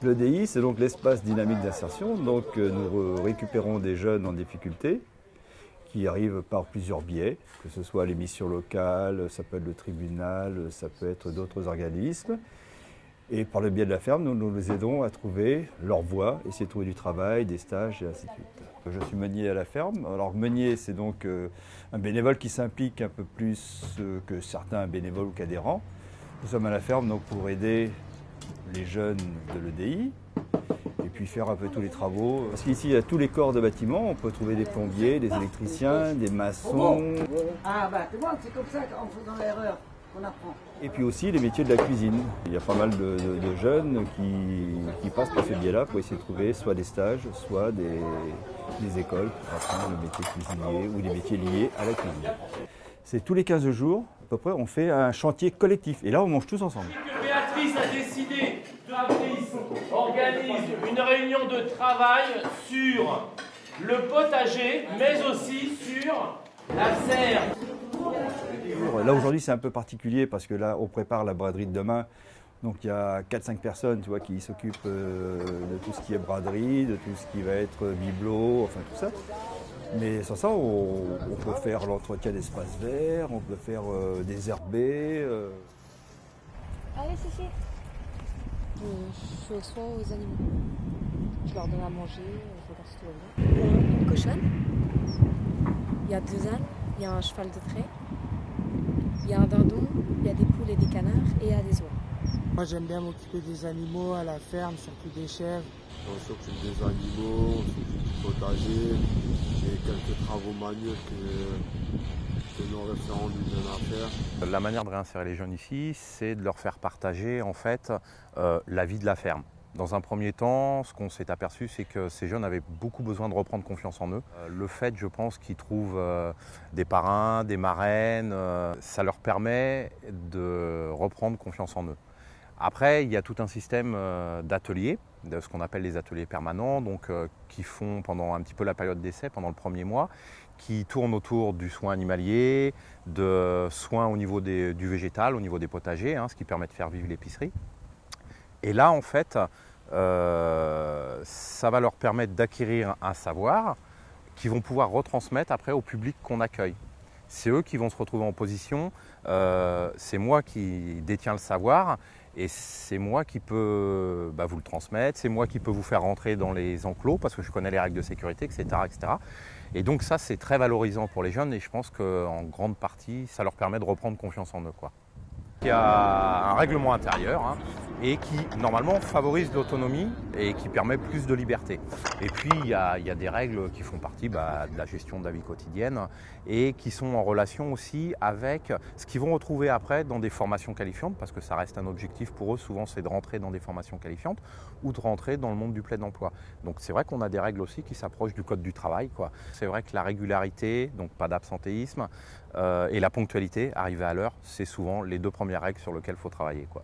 L'EDI, c'est donc l'espace dynamique d'insertion. Donc nous récupérons des jeunes en difficulté qui arrivent par plusieurs biais, que ce soit les missions locales, ça peut être le tribunal, ça peut être d'autres organismes. Et par le biais de la ferme, nous les aidons à trouver leur voie, essayer de trouver du travail, des stages et ainsi de suite. Je suis meunier à la ferme. Alors meunier, c'est donc un bénévole qui s'implique un peu plus que certains bénévoles ou qu'adhérents. Nous sommes à la ferme donc, pour aider les jeunes de l'EDI et puis faire un peu tous les travaux. Parce qu'ici, il y a tous les corps de bâtiment. On peut trouver des plombiers, des électriciens, des maçons. Ah bah tu vois, c'est comme ça qu'en faisant l'erreur qu'on apprend. Et puis aussi les métiers de la cuisine. Il y a pas mal de jeunes qui passent par ce biais-là pour essayer de trouver soit des stages, soit des écoles pour apprendre le métier cuisinier ou des métiers liés à la cuisine. C'est tous les 15 jours, à peu près, on fait un chantier collectif. Et là, on mange tous ensemble. Béatrice a décidé, organise une réunion de travail sur le potager, mais aussi sur la serre. Là, aujourd'hui, c'est un peu particulier parce que là, on prépare la braderie de demain. Donc, il y a 4-5 personnes tu vois, qui s'occupent de tout ce qui est braderie, de tout ce qui va être bibelot, enfin tout ça. Mais sans ça, on peut faire l'entretien d'espaces verts, on peut faire des herbés. Allez, Cici. Je fais soin aux animaux. Je leur donne à manger, je regarde si tout va bien. Il y a une cochonne, il y a 2 ânes, il y a un cheval de trait, il y a un dindon, il y a des poules et des canards et il y a des oies. Moi j'aime bien m'occuper des animaux à la ferme, surtout des chèvres. On s'occupe des animaux, on s'occupe du potager, j'ai quelques travaux manuels que nos référents nous donnent à faire. La manière de réinsérer les jeunes ici, c'est de leur faire partager en fait la vie de la ferme. Dans un premier temps, ce qu'on s'est aperçu, c'est que ces jeunes avaient beaucoup besoin de reprendre confiance en eux. Le fait, je pense, qu'ils trouvent des parrains, des marraines, ça leur permet de reprendre confiance en eux. Après, il y a tout un système d'ateliers, de ce qu'on appelle les ateliers permanents, donc, qui font pendant un petit peu la période d'essai, pendant le premier mois, qui tournent autour du soin animalier, de soins au niveau du végétal, au niveau des potagers, ce qui permet de faire vivre l'épicerie. Et là, en fait, ça va leur permettre d'acquérir un savoir qu'ils vont pouvoir retransmettre après au public qu'on accueille. C'est eux qui vont se retrouver en position, c'est moi qui détiens le savoir et c'est moi qui peux vous le transmettre, c'est moi qui peux vous faire rentrer dans les enclos parce que je connais les règles de sécurité, etc. etc. Et donc ça, c'est très valorisant pour les jeunes et je pense qu'en grande partie, ça leur permet de reprendre confiance en eux, quoi. Il y a un règlement intérieur et qui normalement favorise l'autonomie et qui permet plus de liberté. Et puis il y a des règles qui font partie de la gestion de la vie quotidienne et qui sont en relation aussi avec ce qu'ils vont retrouver après dans des formations qualifiantes, parce que ça reste un objectif pour eux, souvent c'est de rentrer dans des formations qualifiantes ou de rentrer dans le monde du plein emploi. Donc c'est vrai qu'on a des règles aussi qui s'approchent du code du travail, quoi. C'est vrai que la régularité, donc pas d'absentéisme, et la ponctualité, arriver à l'heure, c'est souvent les 2 premières règles sur lesquelles il faut travailler, quoi.